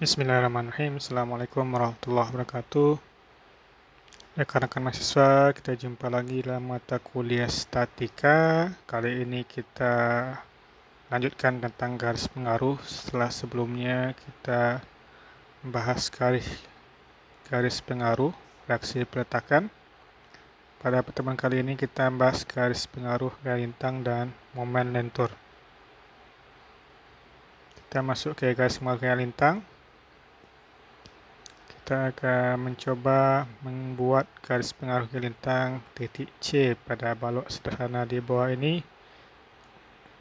Bismillahirrahmanirrahim. Assalamualaikum warahmatullahi wabarakatuh. Rekan-rekan mahasiswa, kita jumpa lagi dalam mata kuliah statika. Kali ini kita lanjutkan tentang garis pengaruh. Setelah sebelumnya kita membahas garis pengaruh, reaksi peletakan. Pada pertemuan kali ini kita membahas garis pengaruh gaya lintang dan momen lentur. Kita masuk ke garis pengaruh gaya lintang. Kita akan mencoba membuat garis pengaruh gaya lintang titik C pada balok sederhana di bawah ini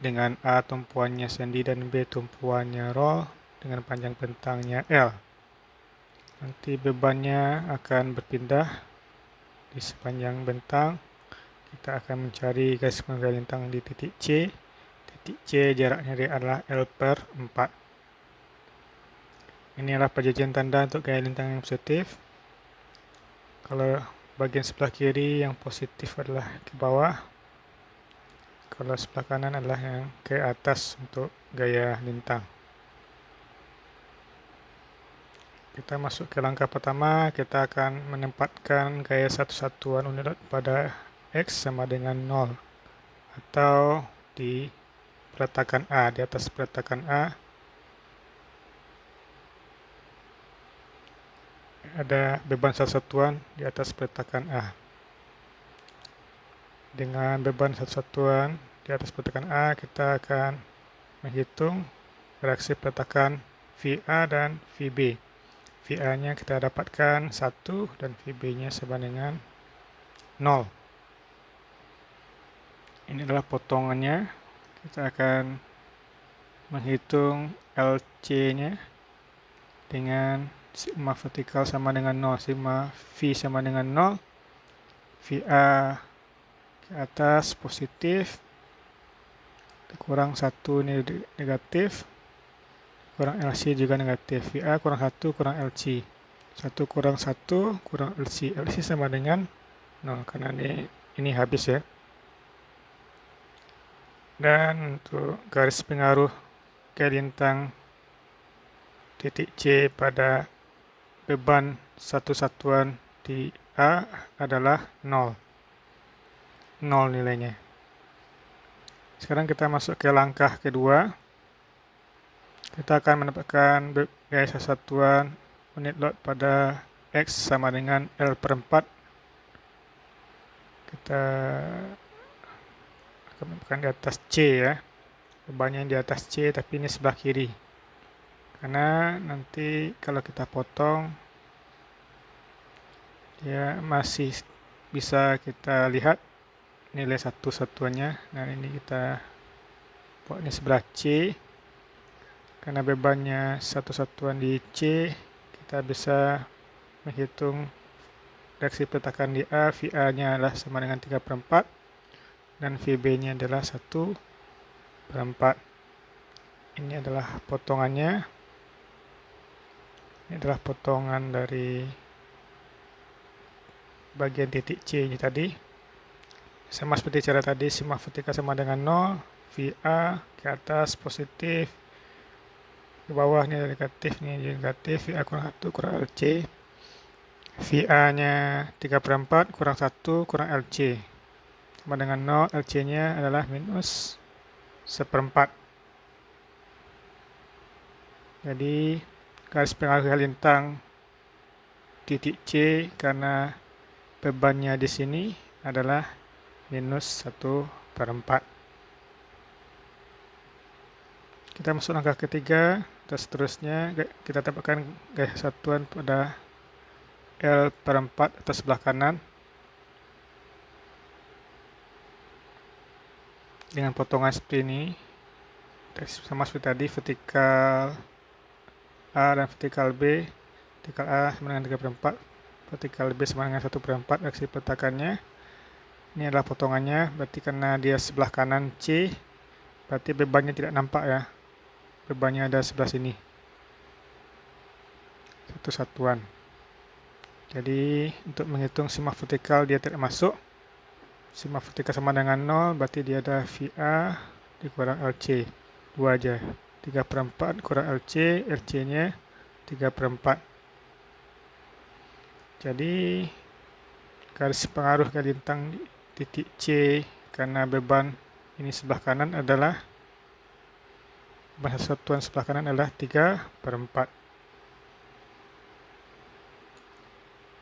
dengan A tumpuannya sendi dan B tumpuannya roll dengan panjang bentangnya L. Nanti bebannya akan berpindah di sepanjang bentang. Kita akan mencari garis pengaruh gaya lintang di titik C. Titik C jaraknya adalah L per 4. Ini adalah perjanjian tanda untuk gaya lintang yang positif. Kalau bagian sebelah kiri yang positif adalah ke bawah, kalau sebelah kanan adalah yang ke atas untuk gaya lintang. Kita masuk ke langkah pertama, kita akan menempatkan gaya satu satuan unit pada X sama dengan 0 atau di peletakan A, di atas peletakan A ada beban satu satuan di atas peletakan A. Dengan beban satu satuan di atas peletakan A, kita akan menghitung reaksi peletakan VA dan VB. VA-nya kita dapatkan 1 dan VB-nya sama dengan 0. Ini adalah potongannya. Kita akan menghitung LC-nya dengan sigma vertikal sama dengan 0, sigma V sama dengan 0, VA ke atas positif, kurang 1 ini negatif, kurang LC juga negatif, VA kurang 1 kurang LC, 1 kurang 1 kurang LC, LC sama dengan 0 karena ini habis ya. Dan untuk garis pengaruh gaya lintang titik C pada beban satu satuan di A adalah 0. 0 nilainya. Sekarang kita masuk ke langkah kedua. Kita akan mendapatkan gaya satuan unit load pada X sama dengan L per 4. Kita akan mendapatkan di atas C ya. Bebannya di atas C tapi ini sebelah kiri. Karena nanti kalau kita potong ya masih bisa kita lihat nilai satu satuannya. Nah ini kita buat ini sebelah C. Karena bebannya satu satuan di C, kita bisa menghitung reaksi peletakan di A. VA-nya adalah sama dengan 3 per 4 dan VB-nya adalah 1 per 4. Ini adalah potongannya. Ini adalah potongan dari bagian titik C ini tadi. Sama seperti cara tadi, sigma vertikal sama dengan 0, VA ke atas positif, ke bawah ini negatif, ini negatif, VA kurang 1 kurang LC, VA-nya 3 per 4 kurang 1 kurang LC, sama dengan 0, LC-nya adalah minus 1/4. Jadi garis pengaruh gaya lintang titik C karena bebannya di sini adalah minus 1/4. Kita masuk langkah ketiga, dan seterusnya kita dapatkan gaya satuan pada L per 4 atas sebelah kanan dengan potongan seperti ini, sama seperti tadi, vertikal A dan vertikal B. Vertikal A sama dengan 3 per 4, vertikal B sama dengan 1 per 4 reaksi peletakannya. Ini adalah potongannya, berarti karena dia sebelah kanan C, berarti bebannya tidak nampak ya. Bebannya ada sebelah sini. Satu satuan. Jadi untuk menghitung sigma vertikal dia tidak masuk. Sigma vertikal sama dengan 0, berarti dia ada VA dikurang LC. 2 aja. 3 per 4 kurang LC, LC-nya 3/4. Jadi garis pengaruh ke lintang titik C karena beban ini sebelah kanan adalah beban satuan sebelah kanan adalah 3/4.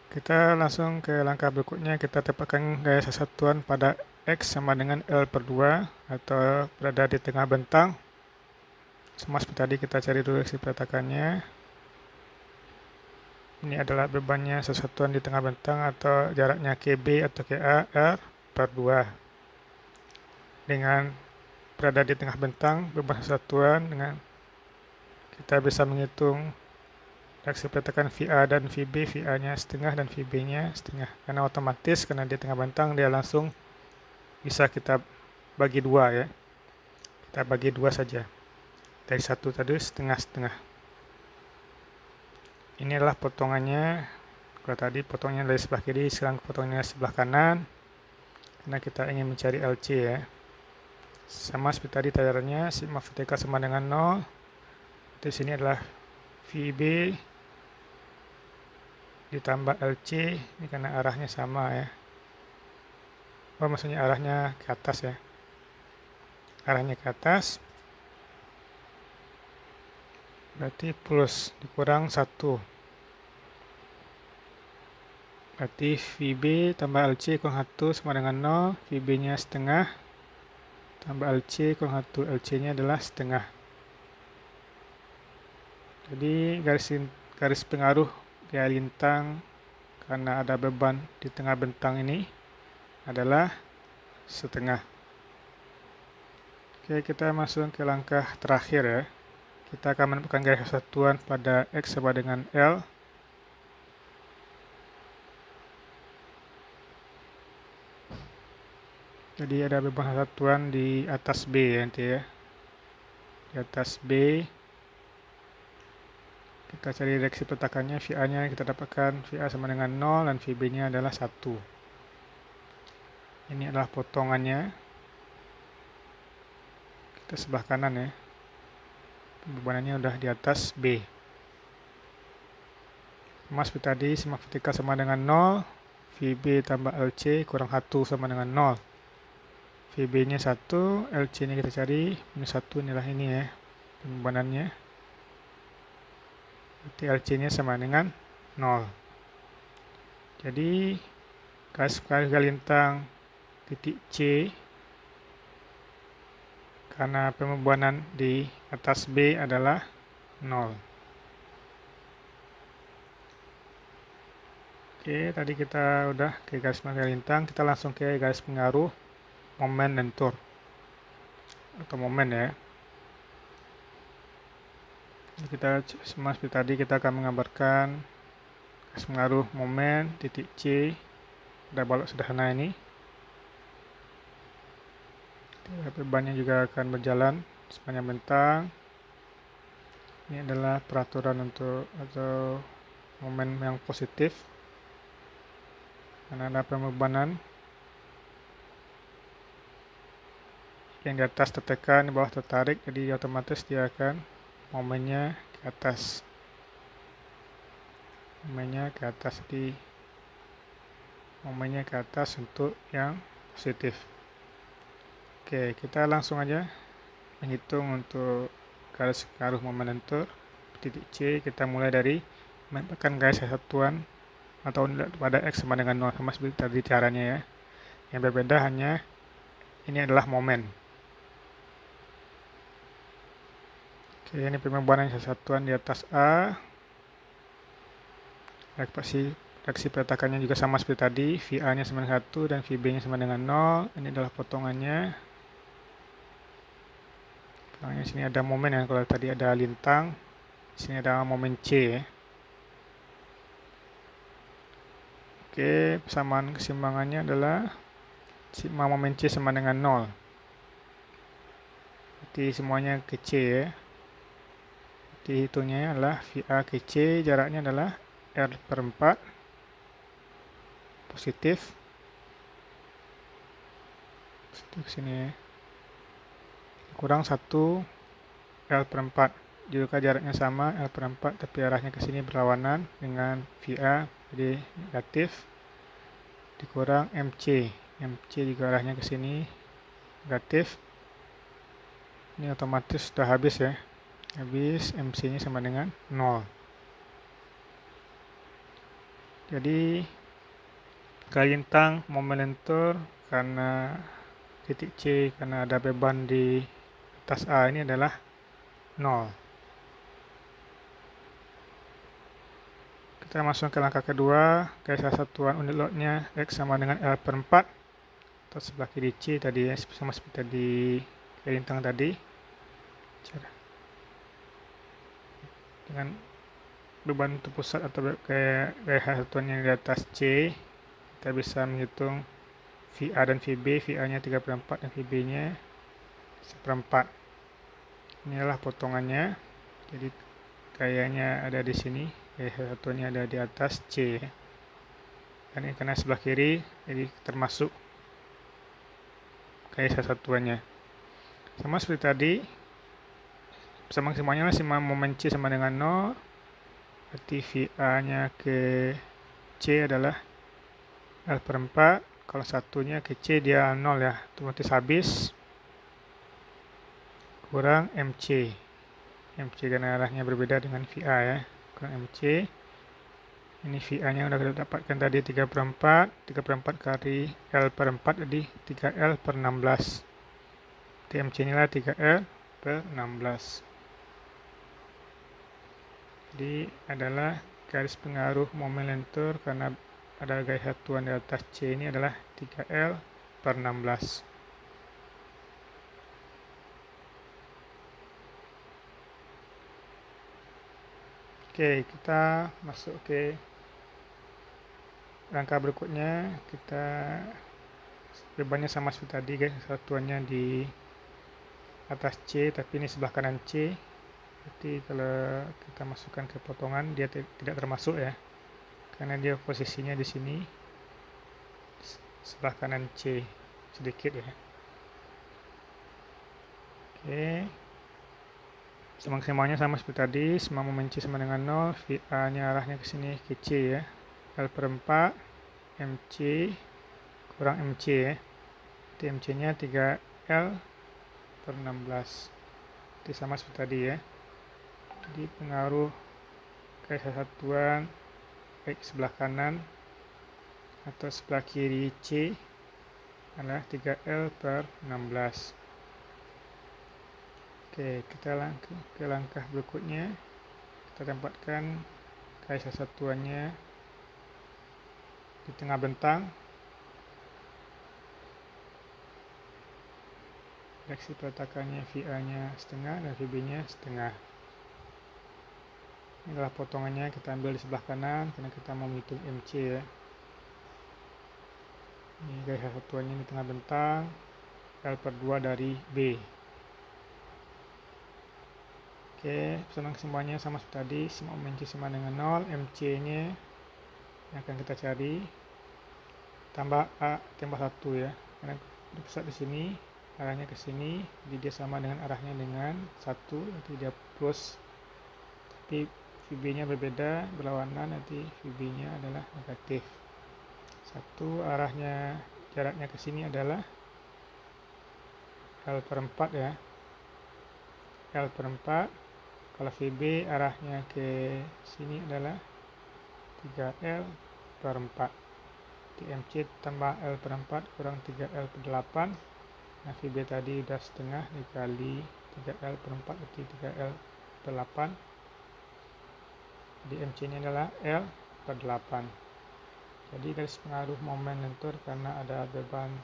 Kita langsung ke langkah berikutnya, kita dapatkan gaya satuan pada X sama dengan L/2 atau berada di tengah bentang. Sama seperti tadi, kita cari dulu si peletakannya. Ini adalah bebannya sesatuan di tengah bentang atau jaraknya KB atau KA R/2. Dengan berada di tengah bentang, beban sesatuan dengan kita bisa menghitung reaksi peletakan VA dan VB, VA-nya setengah dan VB-nya setengah. Karena otomatis, karena di tengah bentang, dia langsung bisa kita bagi dua ya. Kita bagi dua saja. Dari satu tadi setengah-setengah. Ini adalah potongannya. Kalau tadi potongnya dari sebelah kiri, sekarang potongnya sebelah kanan. Karena kita ingin mencari LC ya. Sama seperti tadi tadarannya, sigma vertikal sama dengan 0. Di sini adalah VB ditambah LC. Ini karena arahnya sama ya. Oh, maksudnya arahnya ke atas ya. Arahnya ke atas. Berarti plus dikurang 1. Berarti VB tambah LC kurang 1 sama dengan 0. VB-nya setengah. Tambah LC kurang 1. LC-nya adalah setengah. Jadi garis pengaruh gaya lintang karena ada beban di tengah bentang ini adalah setengah. Oke, kita masuk ke langkah terakhir ya. Kita akan menemukan gaya satuan pada X sama dengan L. Jadi ada beban satuan di atas B ya nanti ya. Di atas B. Kita cari reaksi peletakannya, VA-nya kita dapatkan VA sama dengan 0 dan VB-nya adalah 1. Ini adalah potongannya. Kita sebelah kanan ya. Bebanannya udah di atas B. Sama seperti tadi, sigma vertikal sama dengan 0. VB tambah LC kurang 1 sama dengan 0. VB-nya 1, LC-nya kita cari. Minus 1 inilah ini ya. Bebanannya. Berarti LC-nya sama dengan 0. Jadi, garis pengaruh lintang titik C karena pembebanan di atas B adalah 0. Oke, tadi kita udah ke garis pengaruh lintang, kita langsung ke garis pengaruh momen lentur atau momen ya. Kita sama seperti tadi, kita akan menggambarkan garis pengaruh momen titik C pada balok sederhana ini. Bebannya juga akan berjalan sepanjang bentang. Ini adalah peraturan untuk atau momen yang positif. Karena ada pembebanan yang di atas tertekan, di bawah tertarik, jadi otomatis dia akan momennya ke atas. Momennya ke atas, jadi momennya ke atas untuk yang positif. Oke, kita langsung aja menghitung untuk garis pengaruh momen lentur titik C. Kita mulai dari menetapkan garis satuan atau pada X sama dengan 0, sama seperti tadi caranya ya. Yang berbeda hanya ini adalah momen. Oke, ini pembebanan satuan di atas A. Reaksi peletakannya juga sama seperti tadi. VA-nya sama dengan 1 dan VB-nya sama dengan 0. Ini adalah potongannya. Di sini ada momen ya, kalau tadi ada lintang, di sini ada momen C ya. Oke, persamaan keseimbangannya adalah sigma momen C sama dengan 0. Berarti semuanya ke C ya. Berarti hitungnya adalah VA ke C, jaraknya adalah R/4 positif. Positif sini ya. Kurang 1 L/4. juga jaraknya sama L per 4 tapi arahnya ke sini berlawanan dengan VA, jadi negatif, dikurang MC. MC juga arahnya ke sini negatif. Ini otomatis sudah habis ya. Habis, MC nya sama dengan 0. Jadi garis lintang momen lentur karena titik C karena ada beban di atas A ini adalah 0. Kita masuk ke langkah kedua, garis satuan unit loadnya X sama dengan L per 4 atau sebelah kiri C tadi ya, sama seperti tadi garis lintang tadi. Dengan beban terpusat atau garis satuan yang di atas C, kita bisa menghitung VA dan VB, VA nya 3/4 dan VB nya 1/4. Inilah potongannya, jadi gayanya ada di sini, garis satuannya ada di atas C, dan ini karena sebelah kiri jadi termasuk garis satuannya. Sama seperti tadi, semuanya momen C sama dengan 0, berarti VA nya ke C adalah L per 4, kalau satunya ke C dia 0 ya, otomatis habis, kurang MC. MC karena arahnya berbeda dengan VA ya, kurang MC. Ini VA nya sudah kita dapatkan tadi 3/4, 3/4 kali L per 4 jadi 3L per 16. MC nya lah 3L per 16. Jadi adalah garis pengaruh momen lentur karena ada garis satuan di atas C ini adalah 3L per 16. Oke, kita masuk ke langkah berikutnya. Kita bebannya sama seperti tadi guys, satuannya di atas C tapi ini sebelah kanan C. Jadi kalau kita masukkan ke potongan dia tidak termasuk ya, karena dia posisinya di sini sebelah kanan C sedikit ya. Oke, semuanya sama seperti tadi, semua momen C sama dengan 0, VA nya arahnya ke sini ke C ya, L per 4 MC kurang MC ya, jadi MC nya 3L per 16. Jadi sama seperti tadi ya. Jadi pengaruh garis satuan X sebelah kanan atau sebelah kiri C adalah 3L per 16. Oke, kita ke langkah berikutnya. Kita tempatkan garis satuannya di tengah bentang. Direksi peletakannya VA nya setengah dan VB nya setengah. Ini adalah potongannya, kita ambil di sebelah kanan karena kita mau menghitung MC ya. Ini garis satuannya di tengah bentang, L per 2 dari B. Oke, semuanya sama seperti tadi, semua MC sama dengan 0, MC nya yang akan kita cari tambah A tambah 1 ya, karena pusat di sini, arahnya ke sini, jadi dia sama dengan arahnya dengan 1, nanti dia plus, tapi VB nya berbeda, berlawanan, nanti VB nya adalah negatif 1, arahnya jaraknya ke sini adalah L per 4 ya, L per 4. Kalau VB arahnya ke sini adalah 3L per 4. MC tambah L per 4 kurang 3L per 8. Nah, VB tadi udah setengah dikali 3L per 4 berarti 3L per 8. Jadi MC nya adalah L per 8. Jadi garis pengaruh momen lentur karena ada beban,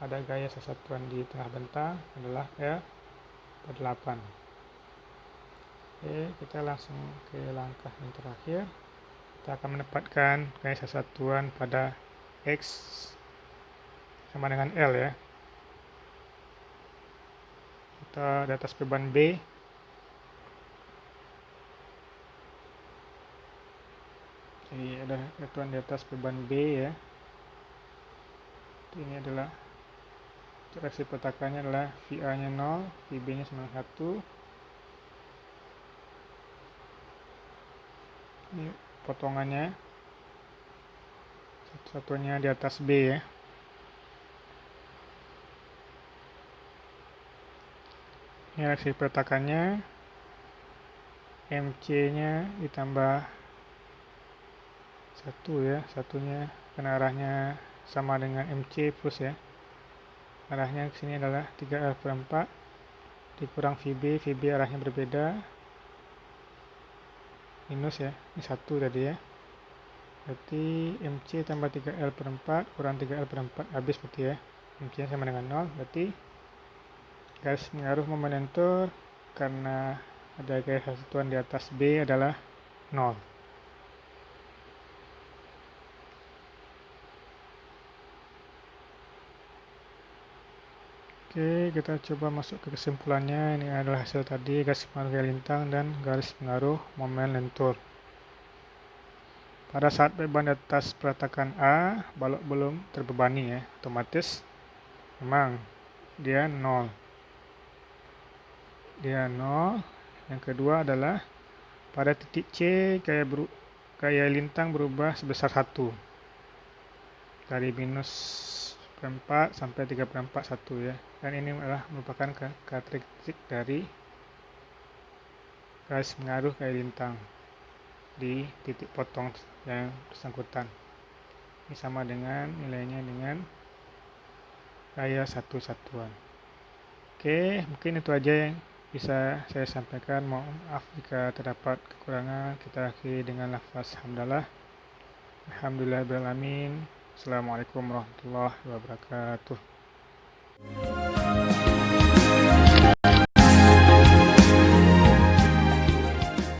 ada gaya sesatuan di tengah bentang adalah L per 8. Oke, kita langsung ke langkah yang terakhir. Kita akan menempatkan garis satuan pada X sama dengan L ya. Kita di atas beban B. Jadi ada satuan di atas beban B ya. Ini adalah direksi peletakannya adalah VA nya 0, VB nya 1. Ini potongannya, satu-satunya di atas B ya. Ini reaksi peletakannya, MC-nya ditambah 1 ya, satunya karena arahnya sama dengan MC plus ya. Arahnya ke sini adalah 3L/4 dikurang VB, VB arahnya berbeda, minus ya, ini 1 tadi ya. Berarti MC tambah 3L/4 kurang 3L/4 habis berarti ya. MC sama dengan 0, berarti garis pengaruh momen lentur karena ada garis satuan di atas B adalah 0. Oke, kita coba masuk ke kesimpulannya. Ini adalah hasil tadi, garis pengaruh gaya lintang dan garis pengaruh momen lentur. Pada saat beban di atas peletakan A, balok belum terbebani ya, otomatis memang dia 0. Dia 0. Yang kedua adalah pada titik C, gaya lintang berubah sebesar 1. Dari minus 4 sampai 3/4 1 ya. Dan ini adalah merupakan karakteristik dari garis pengaruh gaya lintang di titik potong yang bersangkutan. Ini sama dengan nilainya dengan gaya satu satuan. Oke, mungkin itu aja yang bisa saya sampaikan. Mohon maaf jika terdapat kekurangan. Kita akhiri dengan lafaz hamdalah. Alhamdulillahirabbil alamin. Assalamualaikum warahmatullahi wabarakatuh.